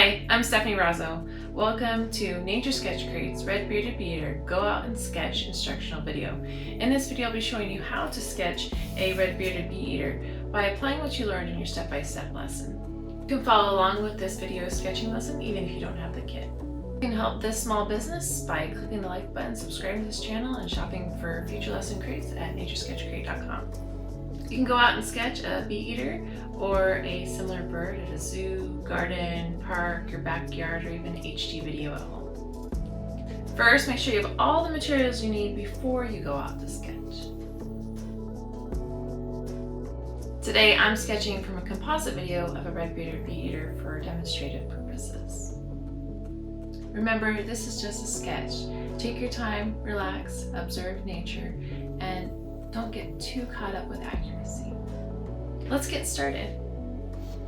Hi, I'm Stephanie Rozzo. Welcome to Nature Sketch Crate's Red-Bearded Bee-Eater Go Out and Sketch instructional video. In this video I'll be showing you how to sketch a red-bearded bee-eater by applying what you learned in your step-by-step lesson. You can follow along with this video sketching lesson even if you don't have the kit. You can help this small business by clicking the like button, subscribing to this channel, and shopping for future lesson crates at naturesketchcrate.com. You can go out and sketch a bee-eater or a similar bird at a zoo, garden, park, your backyard, or even HD video at home. First, make sure you have all the materials you need before you go out to sketch. Today, I'm sketching from a composite video of a red-bearded bee-eater for demonstrative purposes. Remember, this is just a sketch. Take your time, relax, observe nature, and don't get too caught up with accuracy. Let's get started.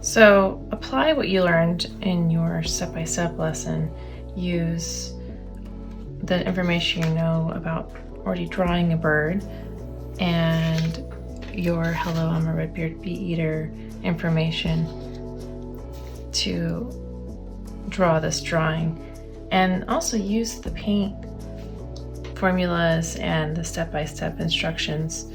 So apply what you learned in your step-by-step lesson. Use the information you know about already drawing a bird and your hello, I'm a red-bearded bee-eater information to draw this drawing. And also use the paint formulas and the step-by-step instructions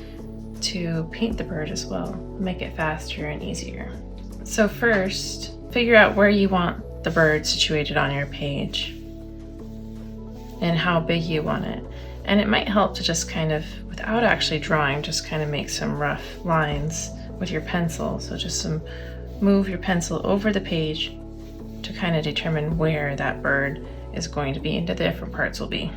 to paint the bird as well, make it faster and easier. So first, figure out where you want the bird situated on your page and how big you want it. And it might help to just kind of, without actually drawing, just kind of make some rough lines with your pencil. So just move your pencil over the page to kind of determine where that bird is going to be and the different parts will be.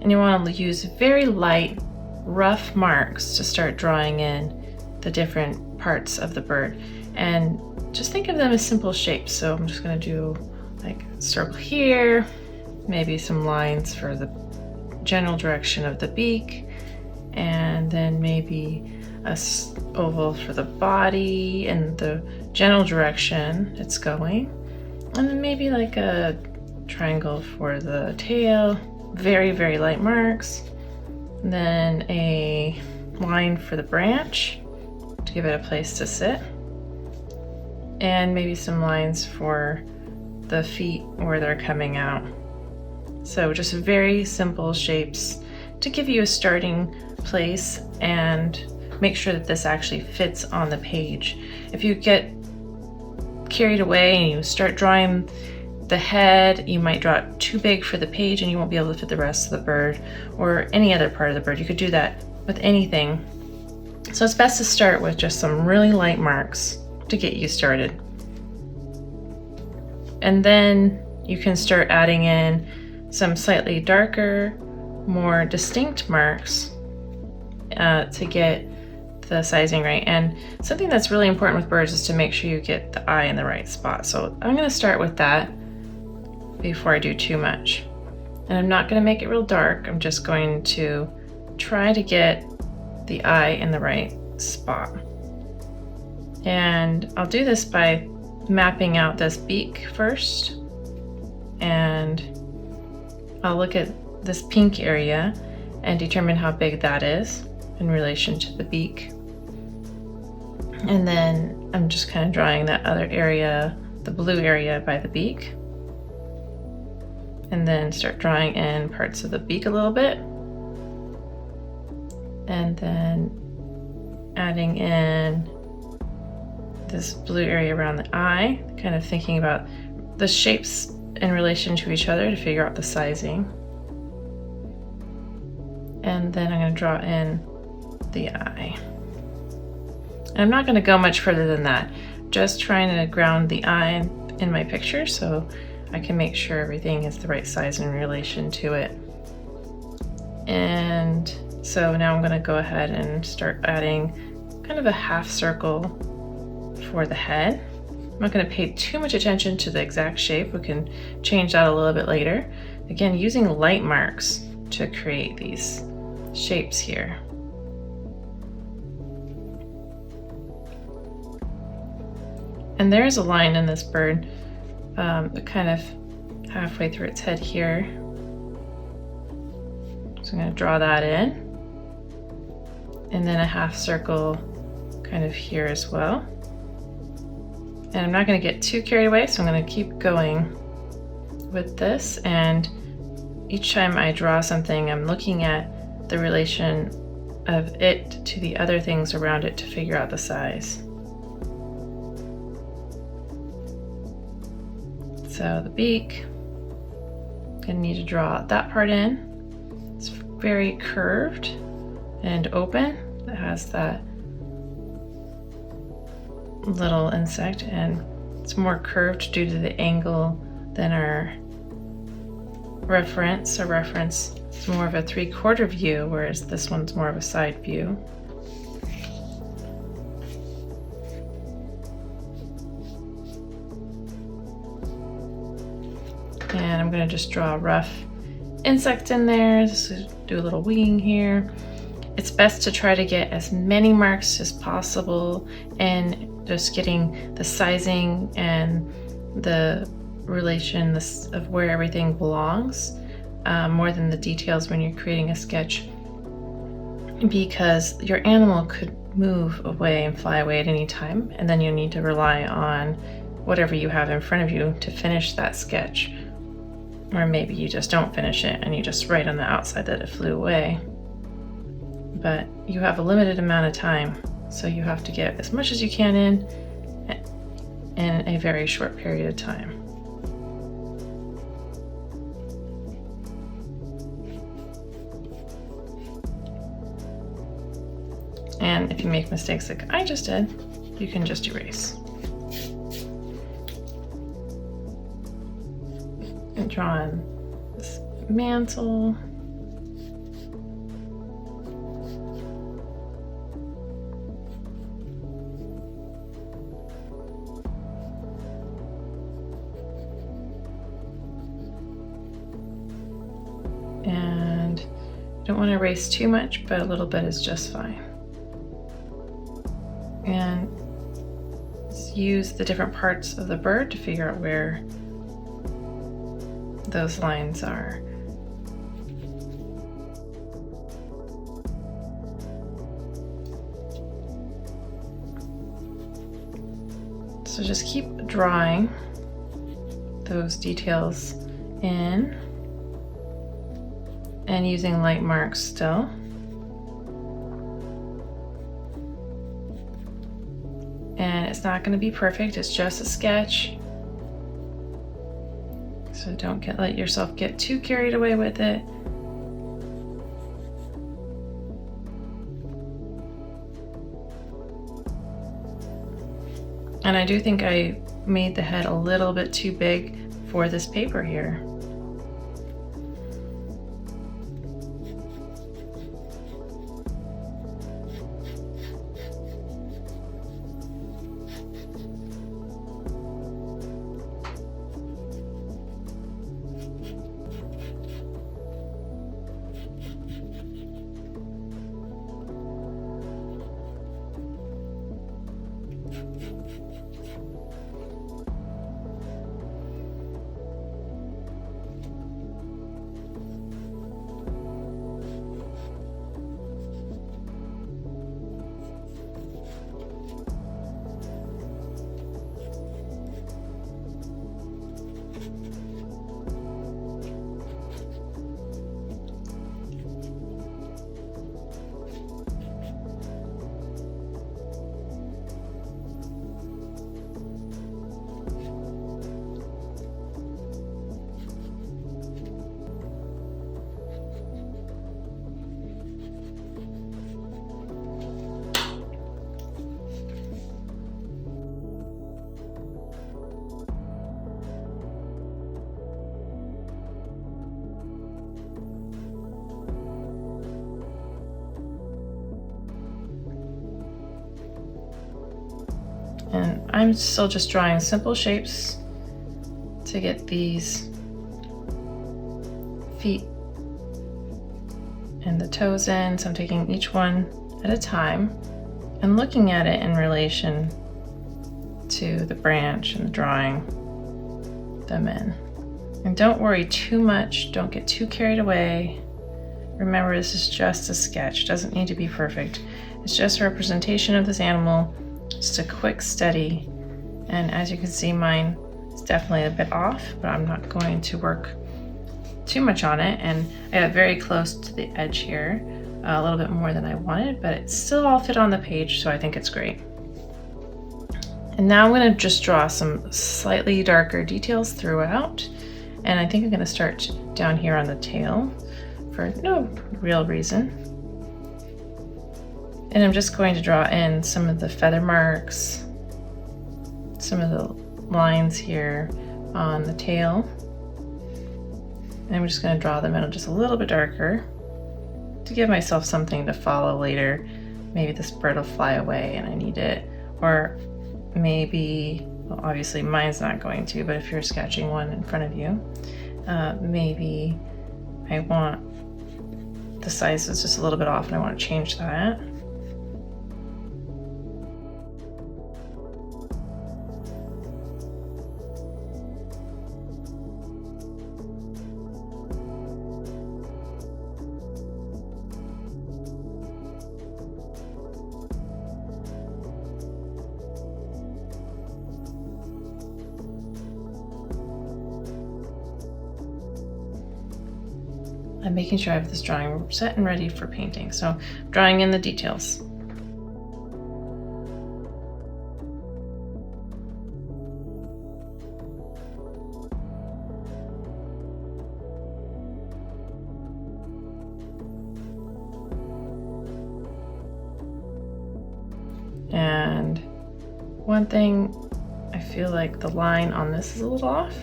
And you want to use very light, rough marks to start drawing in the different parts of the bird. And just think of them as simple shapes. So I'm just going to do like a circle here, maybe some lines for the general direction of the beak, and then maybe a oval for the body and the general direction it's going. And then maybe like a triangle for the tail. Very, very light marks. And then a line for the branch to give it a place to sit. And maybe some lines for the feet where they're coming out. So just very simple shapes to give you a starting place and make sure that this actually fits on the page. If you get carried away and you start drawing the head, you might draw it too big for the page and you won't be able to fit the rest of the bird or any other part of the bird. You could do that with anything. So it's best to start with just some really light marks to get you started. And then you can start adding in some slightly darker, more distinct marks to get the sizing right. And something that's really important with birds is to make sure you get the eye in the right spot. So I'm going to start with that before I do too much. And I'm not going to make it real dark. I'm just going to try to get the eye in the right spot. And I'll do this by mapping out this beak first. And I'll look at this pink area and determine how big that is in relation to the beak. And then I'm just kind of drawing that other area, the blue area by the beak. And then start drawing in parts of the beak a little bit. And then adding in this blue area around the eye, kind of thinking about the shapes in relation to each other to figure out the sizing. And then I'm going to draw in the eye. And I'm not going to go much further than that. Just trying to ground the eye in my picture so I can make sure everything is the right size in relation to it. And so now I'm going to go ahead and start adding kind of a half circle for the head. I'm not going to pay too much attention to the exact shape. We can change that a little bit later. Again, using light marks to create these shapes here. And there's a line in this bird, kind of halfway through its head here. So I'm going to draw that in. And then a half circle kind of here as well. And I'm not going to get too carried away, so I'm going to keep going with this. And each time I draw something, I'm looking at the relation of it to the other things around it to figure out the size. So the beak, gonna need to draw that part in. It's very curved and open. It has that little insect, and it's more curved due to the angle than our reference. Our reference is more of a 3/4 view, whereas this one's more of a side view. And I'm going to just draw a rough insect in there. Just do a little wing here. It's best to try to get as many marks as possible and just getting the sizing and the relation of where everything belongs more than the details when you're creating a sketch, because your animal could move away and fly away at any time, and then you need to rely on whatever you have in front of you to finish that sketch. Or maybe you just don't finish it and you just write on the outside that it flew away. But you have a limited amount of time, so you have to get as much as you can in a very short period of time. And if you make mistakes like I just did, you can just erase. And draw in this mantle. And you don't want to erase too much, but a little bit is just fine. And use the different parts of the bird to figure out where those lines are. So just keep drawing those details in and using light marks still. And it's not going to be perfect, it's just a sketch. So don't let yourself get too carried away with it. And I do think I made the head a little bit too big for this paper here. And I'm still just drawing simple shapes to get these feet and the toes in. So I'm taking each one at a time and looking at it in relation to the branch and drawing them in. And don't worry too much, don't get too carried away. Remember, this is just a sketch, it doesn't need to be perfect. It's just a representation of this animal, just a quick, steady And as you can see, mine is definitely a bit off, but I'm not going to work too much on it. And I got very close to the edge here, a little bit more than I wanted, but it still all fit on the page, so I think it's great. And now I'm going to just draw some slightly darker details throughout. And I think I'm going to start down here on the tail for no real reason. And I'm just going to draw in some of the feather marks, some of the lines here on the tail. And I'm just going to draw them in just a little bit darker to give myself something to follow later. Maybe this bird will fly away and I need it. Or maybe, well, obviously mine's not going to, but if you're sketching one in front of you, maybe I want the size is just a little bit off and I want to change that. I'm making sure I have this drawing set and ready for painting. So I'm drawing in the details. And one thing, I feel like the line on this is a little off.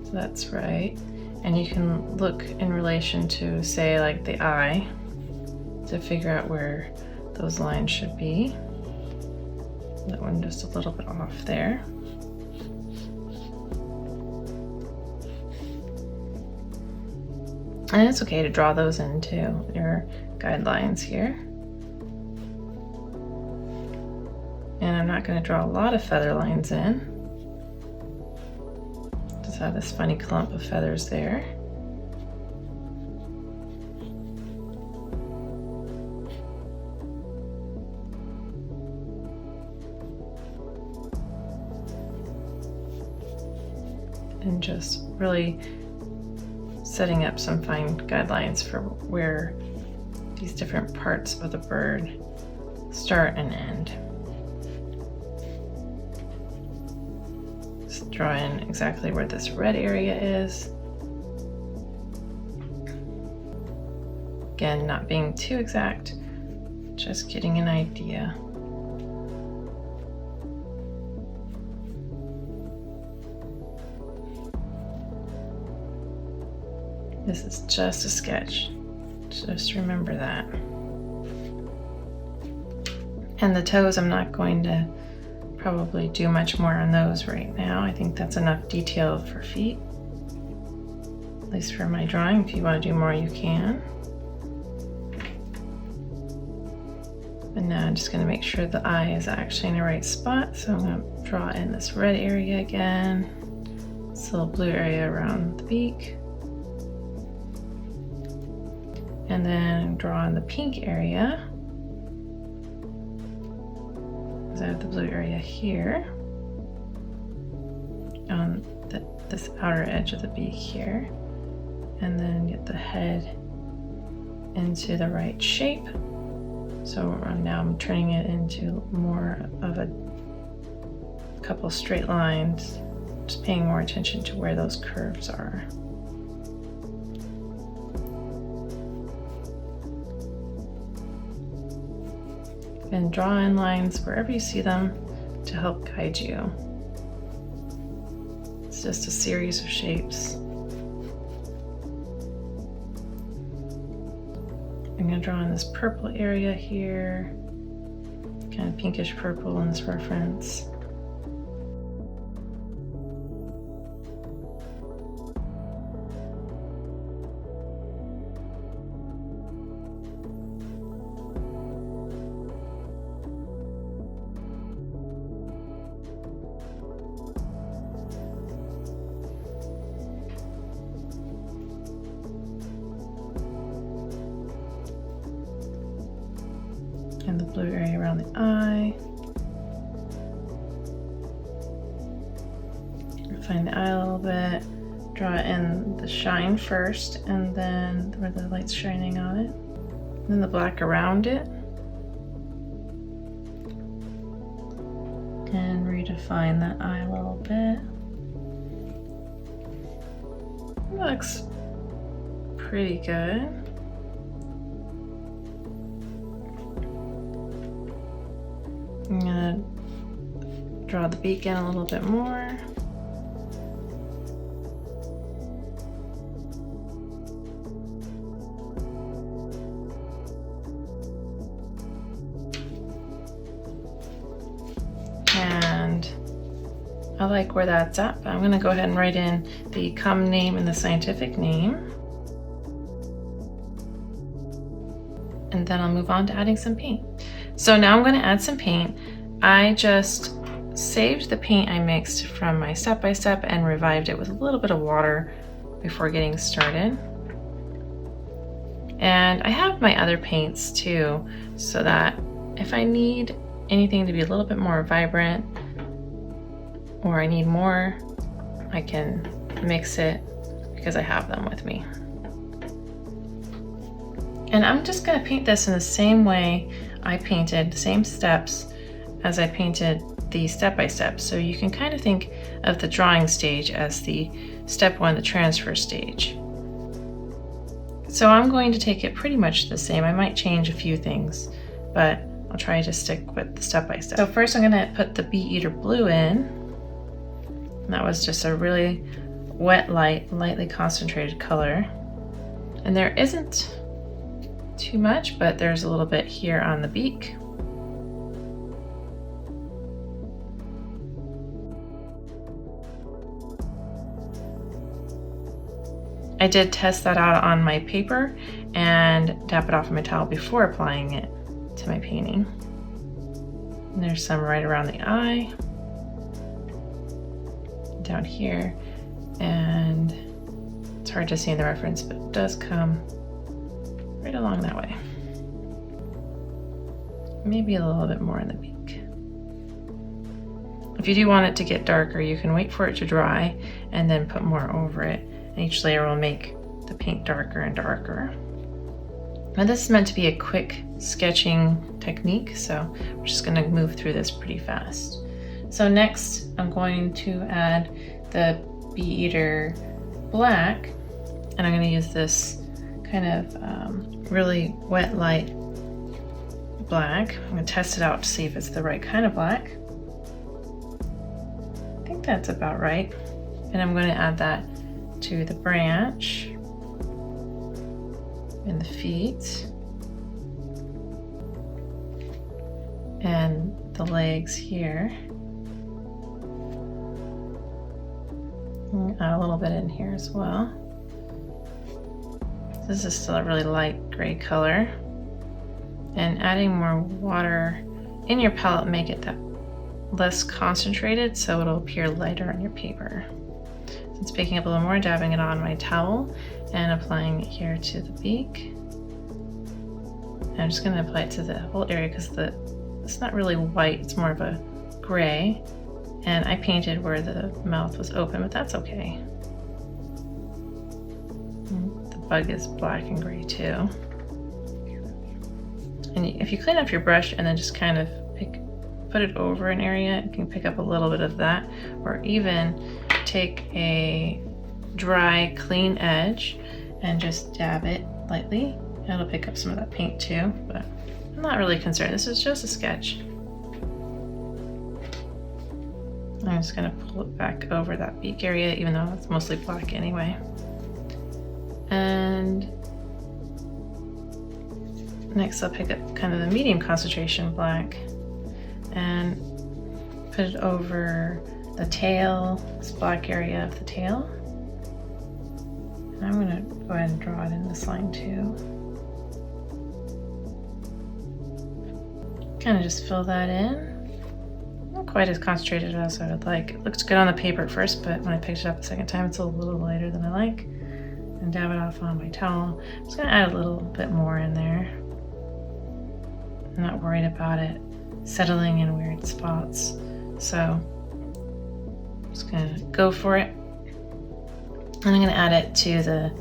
So that's right. And you can look in relation to, say, like the eye to figure out where those lines should be. That one just a little bit off there. And it's okay to draw those into your guidelines here. And I'm not going to draw a lot of feather lines in. Just have this funny clump of feathers there. And just really setting up some fine guidelines for where these different parts of the bird start and end. Just draw in exactly where this red area is. Again, not being too exact, just getting an idea. This is just a sketch. Just remember that. And the toes, I'm not going to probably do much more on those right now. I think that's enough detail for feet. At least for my drawing. If you want to do more, you can. And now I'm just going to make sure the eye is actually in the right spot. So I'm going to draw in this red area again. This little blue area around the beak. And then draw in the pink area. Because I have the blue area here. On this outer edge of the beak here. And then get the head into the right shape. So now I'm turning it into more of a couple straight lines. Just paying more attention to where those curves are. And draw in lines wherever you see them to help guide you. It's just a series of shapes. I'm going to draw in this purple area here, kind of pinkish purple in this reference. And the blue area around the eye. Find the eye a little bit, draw in the shine first, and then where the light's shining on it, and then the black around it, and redefine that eye a little bit. It looks pretty good. I'm gonna draw the beak in a little bit more. And I like where that's at, but I'm gonna go ahead and write in the common name and the scientific name. And then I'll move on to adding some paint. So now I'm gonna add some paint. I just saved the paint I mixed from my step-by-step and revived it with a little bit of water before getting started. And I have my other paints too, so that if I need anything to be a little bit more vibrant or I need more, I can mix it because I have them with me. And I'm just gonna paint this in the same way I painted, the same steps as I painted the step-by-step. So you can kind of think of the drawing stage as the step one, the transfer stage. So I'm going to take it pretty much the same. I might change a few things, but I'll try to stick with the step-by-step. So first I'm gonna put the Bee Eater Blue in. And that was just a really wet light, lightly concentrated color. And there isn't too much, but there's a little bit here on the beak. I did test that out on my paper and tap it off of my towel before applying it to my painting. And there's some right around the eye, down here, and it's hard to see in the reference, but it does come right along that way. Maybe a little bit more in the beak. If you do want it to get darker, you can wait for it to dry and then put more over it. And each layer will make the paint darker and darker. Now this is meant to be a quick sketching technique, so we're just gonna move through this pretty fast. So next, I'm going to add the Bee Eater Black, and I'm gonna use this kind of really wet light black. I'm gonna test it out to see if it's the right kind of black. I think that's about right. And I'm gonna add that to the branch and the feet and the legs here. Add a little bit in here as well. This is still a really light gray color. And adding more water in your palette make it that less concentrated, so it'll appear lighter on your paper. So it's picking up a little more, dabbing it on my towel and applying it here to the beak. And I'm just going to apply it to the whole area because it's not really white, it's more of a gray. And I painted where the mouth was open, but that's okay. The bug is black and gray too. And if you clean up your brush and then just kind of put it over an area, you can pick up a little bit of that, or even take a dry, clean edge and just dab it lightly. It'll pick up some of that paint too, but I'm not really concerned. This is just a sketch. I'm just gonna pull it back over that beak area, even though it's mostly black anyway. And next I'll pick up kind of the medium concentration black and put it over the tail, this black area of the tail. And I'm gonna go ahead and draw it in this line too. Kind of just fill that in. Not quite as concentrated as I would like. It looks good on the paper at first, but when I picked it up a second time, it's a little lighter than I like. And dab it off on my towel. I'm just gonna add a little bit more in there. I'm not worried about it settling in weird spots. So I'm just gonna go for it. And I'm gonna add it to the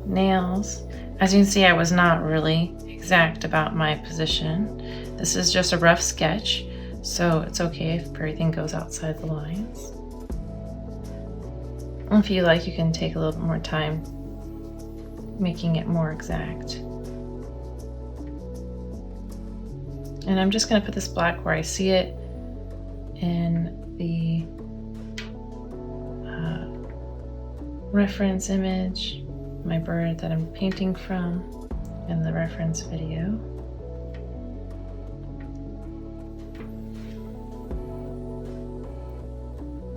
nails. As you can see, I was not really exact about my position. This is just a rough sketch, so it's okay if everything goes outside the lines. If you like, you can take a little bit more time making it more exact. And I'm just going to put this black where I see it in the reference image, my bird that I'm painting from, in the reference video.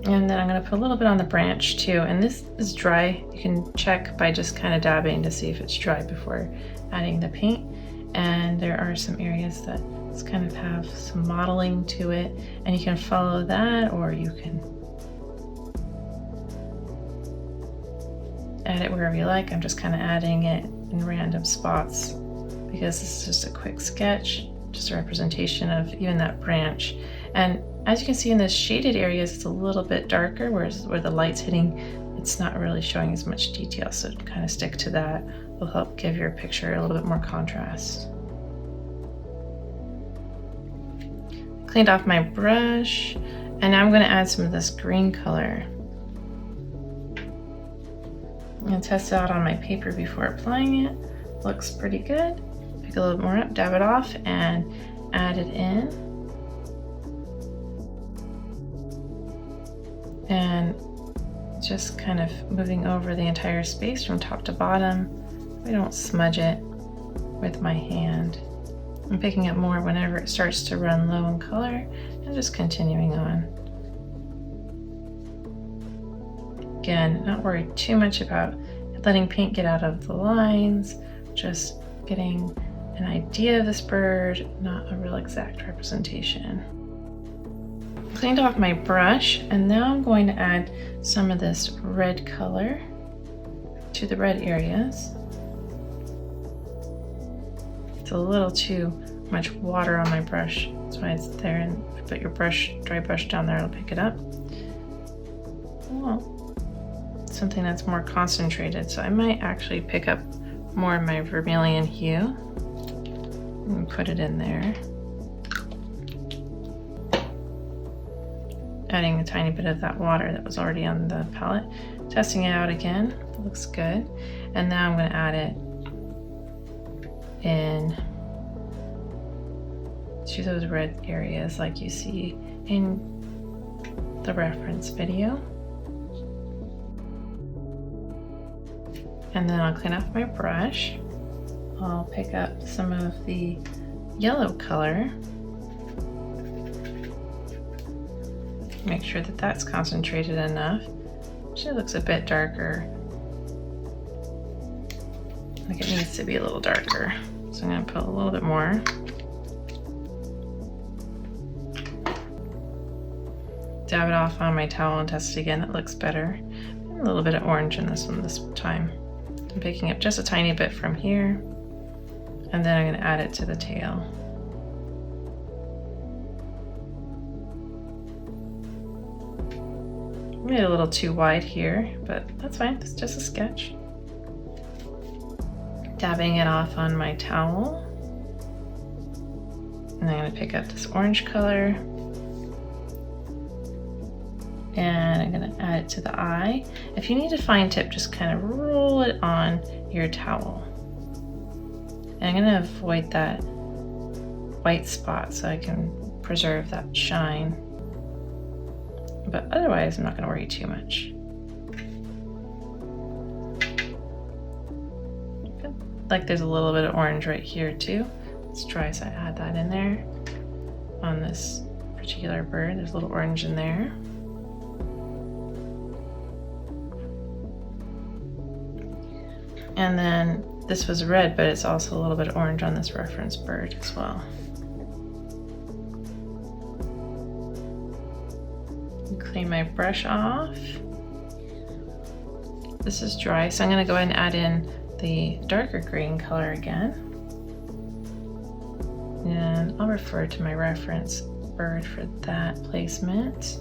And then I'm going to put a little bit on the branch too, and this is dry. You can check by just kind of dabbing to see if it's dry before adding the paint. And there are some areas that just kind of have some modeling to it, and you can follow that, or you can add it wherever you like. I'm just kind of adding it in random spots because this is just a quick sketch, just a representation of even that branch. And as you can see in the shaded areas, it's a little bit darker, whereas where the light's hitting, it's not really showing as much detail. So kind of stick to that. It'll help give your picture a little bit more contrast. Cleaned off my brush, and now I'm going to add some of this green color. I'm going to test it out on my paper before applying it. Looks pretty good. Pick a little bit more up, dab it off, and add it in. And just kind of moving over the entire space from top to bottom. I don't smudge it with my hand. I'm picking up more whenever it starts to run low in color, and just continuing on. Again, not worried too much about letting paint get out of the lines, just getting an idea of this bird, not a real exact representation. Cleaned off my brush, and now I'm going to add some of this red color to the red areas. It's a little too much water on my brush, that's why it's there, and if you put your brush, dry brush down there, it'll pick it up. Well, something that's more concentrated, so I might actually pick up more of my vermilion hue and put it in there. Adding a tiny bit of that water that was already on the palette. Testing it out again, it looks good. And now I'm going to add it in to those red areas like you see in the reference video. And then I'll clean off my brush. I'll pick up some of the yellow color. Make sure that that's concentrated enough. Actually, it looks a bit darker. Like it needs to be a little darker. So I'm going to put a little bit more. Dab it off on my towel and test it again. It looks better. And a little bit of orange in this one this time. I'm picking up just a tiny bit from here. And then I'm going to add it to the tail. Made it a little too wide here, but that's fine. It's just a sketch. Dabbing it off on my towel. And I'm going to pick up this orange color. And I'm going to add it to the eye. If you need a fine tip, just kind of roll it on your towel. And I'm going to avoid that white spot so I can preserve that shine. But otherwise, I'm not going to worry too much. Good. Like there's a little bit of orange right here too. Let's try, so I add that in there. On this particular bird, there's a little orange in there. And then this was red, but it's also a little bit orange on this reference bird as well. Clean my brush off. This is dry, so I'm going to go ahead and add in the darker green color again. And I'll refer to my reference bird for that placement.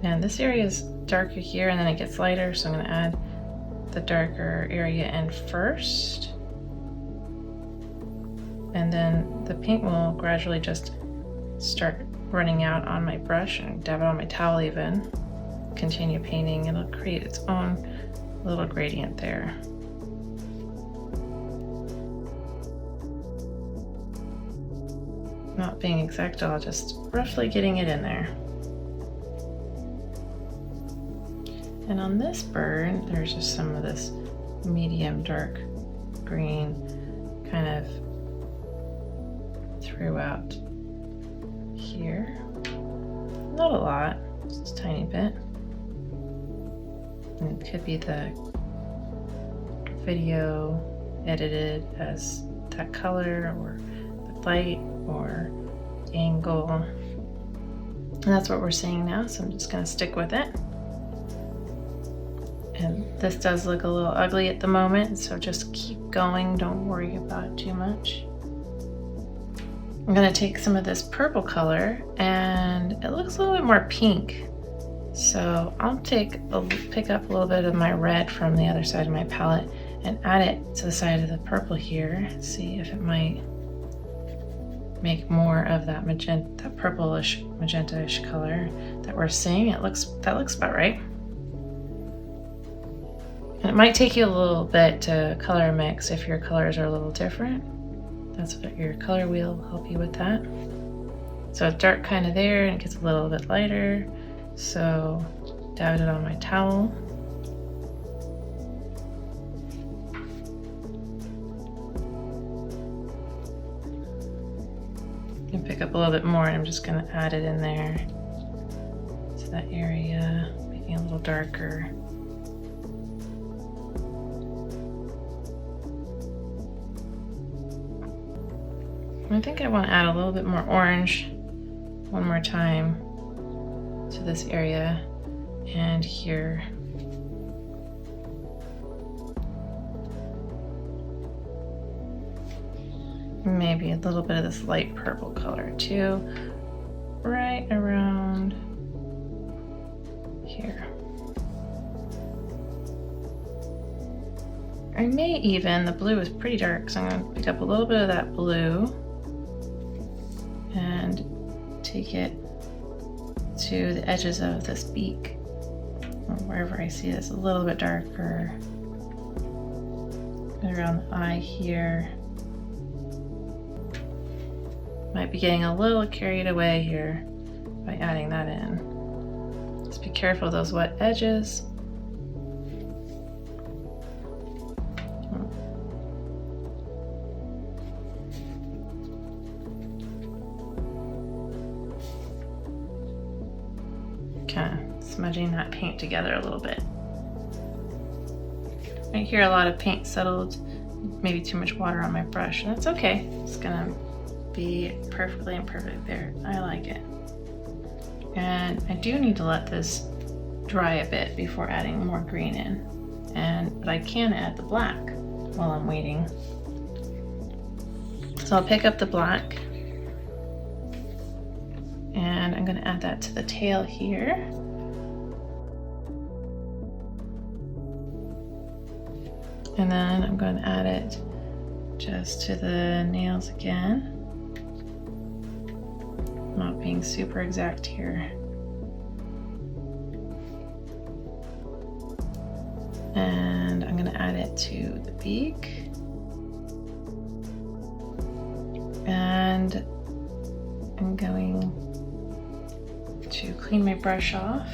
And this area is darker here and then it gets lighter, so I'm going to add the darker area in first. And then the paint will gradually just start running out on my brush and dab it on my towel even. Continue painting, it'll create its own little gradient there. Not being exact, I'll just roughly getting it in there. And on this bird, there's just some of this medium dark green kind of throughout here. Not a lot, just a tiny bit. And it could be the video edited as that color or the light or angle. And that's what we're seeing now, so I'm just going to stick with it. And this does look a little ugly at the moment, so just keep going, don't worry about it too much. I'm going to take some of this purple color, and it looks a little bit more pink. So I'll pick up a little bit of my red from the other side of my palette and add it to the side of the purple here. See if it might make more of that magenta, that purplish magenta-ish color that we're seeing. That looks about right. And it might take you a little bit to color mix if your colors are a little different. That's what your color wheel will help you with that. So it's dark kind of there and it gets a little bit lighter. So dab it on my towel. And pick up a little bit more, and I'm just going to add it in there to that area, making it a little darker. I think I want to add a little bit more orange one more time to this area and here. Maybe a little bit of this light purple color too, right around here. I may even, the blue is pretty dark, so I'm going to pick up a little bit of that blue and take it to the edges of this beak, or wherever I see it's a little bit darker, around the eye here. Might be getting a little carried away here by adding that in. Just be careful of those wet edges. Kind of smudging that paint together a little bit. Right here, a lot of paint settled, maybe too much water on my brush, and that's okay. It's gonna be perfectly imperfect there. I like it. And I do need to let this dry a bit before adding more green in. But I can add the black while I'm waiting. So I'll pick up the black and I'm going to add that to the tail here. And then I'm going to add it just to the nails again. Not being super exact here. And I'm going to add it to the beak. And I'm going to clean my brush off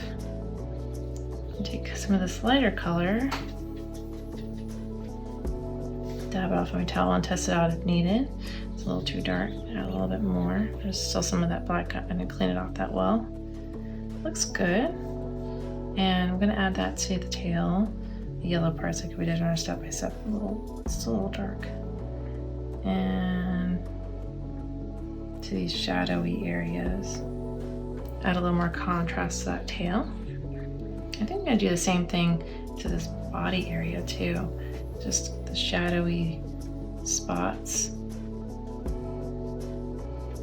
and take some of this lighter color, dab it off my towel and test it out if needed. It's a little too dark, add a little bit more. There's still some of that black, I didn't clean it off that well. Looks good. And I'm gonna add that to the tail, the yellow parts like we did on our step by step. It's still a little dark. And to these shadowy areas. Add a little more contrast to that tail. I think I'm gonna do the same thing to this body area too. Just the shadowy spots.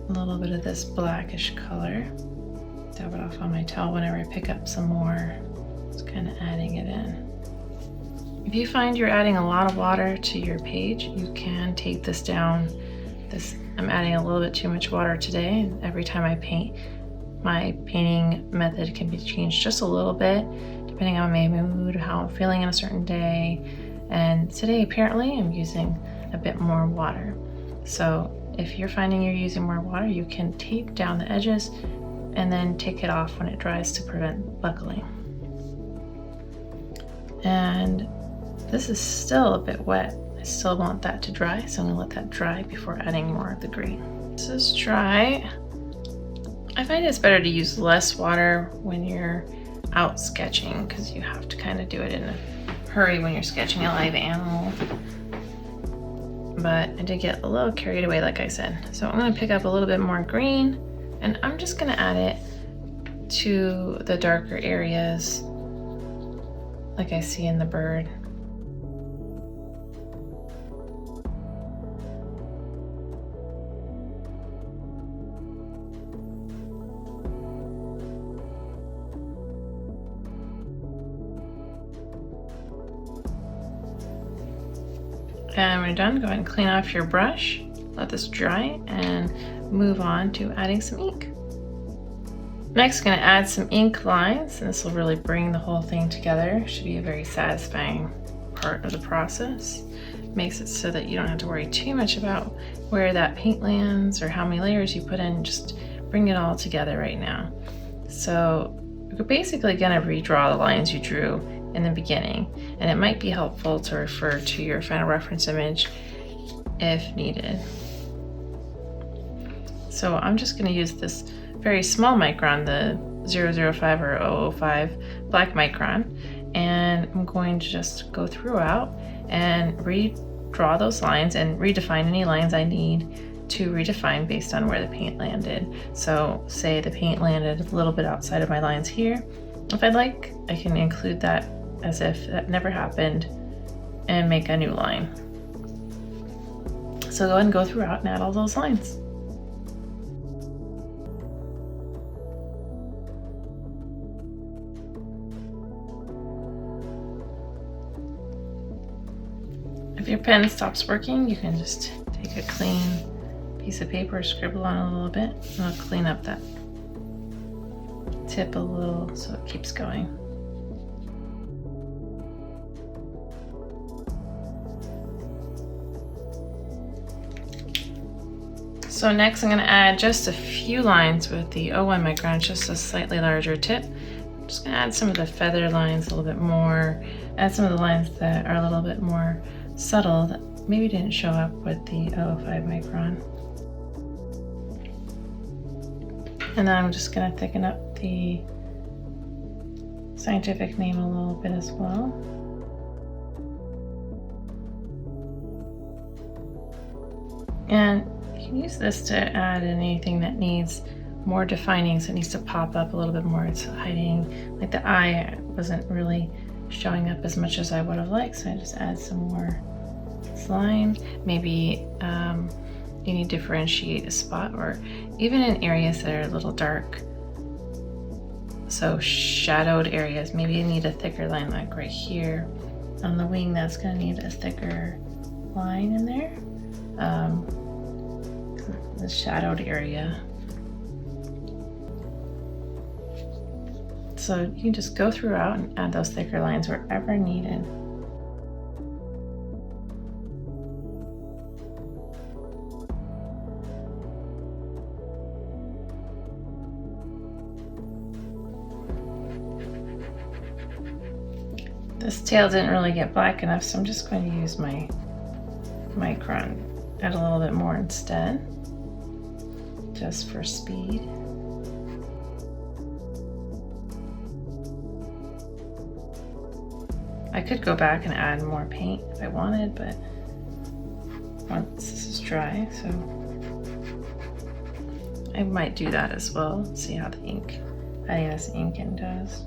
A little bit of this blackish color dab it off on my towel whenever I pick up some more. Just kind of adding it in. If you find you're adding a lot of water to your page, you can take this down. I'm adding a little bit too much water today, and every time I paint, my painting method can be changed just a little bit depending on my mood, how I'm feeling on a certain day. And today apparently I'm using a bit more water. So if you're finding you're using more water, you can tape down the edges and then take it off when it dries to prevent buckling. And this is still a bit wet. I still want that to dry, so I'm gonna let that dry before adding more of the green. This is dry. I find it's better to use less water when you're out sketching because you have to kind of do it in a hurry when you're sketching a live animal. But I did get a little carried away, like I said. So I'm gonna pick up a little bit more green and I'm just gonna add it to the darker areas like I see in the bird. And when you're done, go ahead and clean off your brush, let this dry, and move on to adding some ink. Next, I'm going to add some ink lines, and this will really bring the whole thing together. Should be a very satisfying part of the process. Makes it so that you don't have to worry too much about where that paint lands or how many layers you put in. Just bring it all together right now. So you're basically going to redraw the lines you drew in the beginning, and it might be helpful to refer to your final reference image if needed. So I'm just going to use this very small micron, the 005 or 005 black micron, and I'm going to just go throughout and redraw those lines and redefine any lines I need to redefine based on where the paint landed. So say the paint landed a little bit outside of my lines here. If I'd like, I can include that as if that never happened and make a new line. So go ahead and go throughout and add all those lines. If your pen stops working, you can just take a clean piece of paper, scribble on it a little bit, and I'll clean up that tip a little so it keeps going. So next I'm going to add just a few lines with the 01 micron, just a slightly larger tip. I'm just going to add some of the feather lines a little bit more, add some of the lines that are a little bit more subtle that maybe didn't show up with the 005 micron. And then I'm just going to thicken up the scientific name a little bit as well. And you can use this to add in anything that needs more defining, so it needs to pop up a little bit more. It's hiding, like the eye wasn't really showing up as much as I would have liked, so I just add some more line. Maybe you need to differentiate a spot, or even in areas that are a little dark, so shadowed areas, maybe you need a thicker line, like right here on the wing. That's going to need a thicker line in there. The shadowed area. So you can just go throughout and add those thicker lines wherever needed. This tail didn't really get black enough, so I'm just going to use my micron, add a little bit more instead, just for speed. I could go back and add more paint if I wanted, but once this is dry, so I might do that as well, see how the ink, adding this ink in does.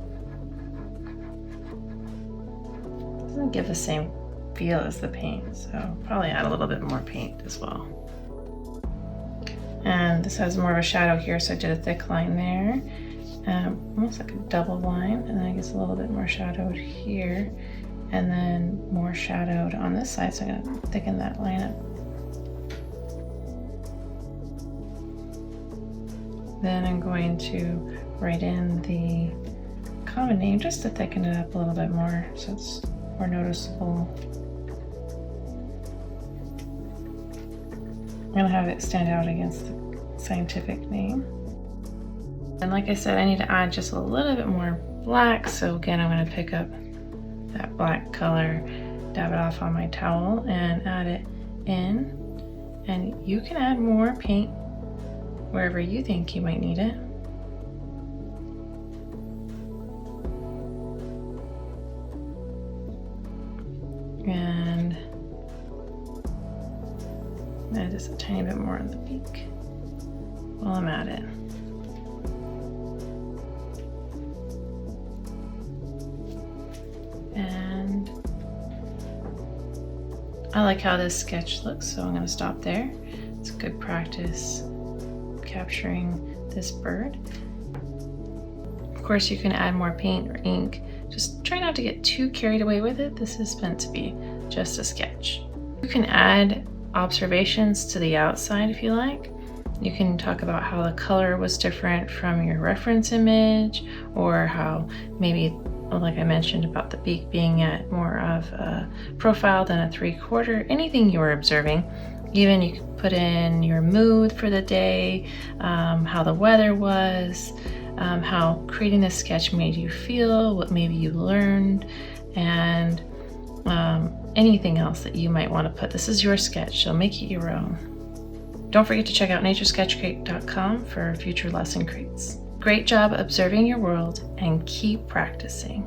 Doesn't give the same feel as the paint, so probably add a little bit more paint as well. And this has more of a shadow here, so I did a thick line there. almost like a double line, and then it gets a little bit more shadowed here, and then more shadowed on this side. So I'm going to thicken that line up. Then I'm going to write in the common name just to thicken it up a little bit more so it's more noticeable. I'm going to have it stand out against the scientific name. And like I said, I need to add just a little bit more black. So again, I'm going to pick up that black color, dab it off on my towel, and add it in. And you can add more paint wherever you think you might need it. And add just a tiny bit more on the beak while I'm at it. And I like how this sketch looks, so I'm going to stop there. It's good practice capturing this bird. Of course, you can add more paint or ink. Just try not to get too carried away with it. This is meant to be just a sketch. You can add observations to the outside if you like. You can talk about how the color was different from your reference image, or how maybe, like I mentioned about the beak being at more of a profile than a 3/4, anything you were observing. Even you could put in your mood for the day, how the weather was, how creating this sketch made you feel, what maybe you learned, and anything else that you might want to put. This is your sketch, so make it your own. Don't forget to check out naturesketchcrate.com for future lesson crates. Great job observing your world, and keep practicing.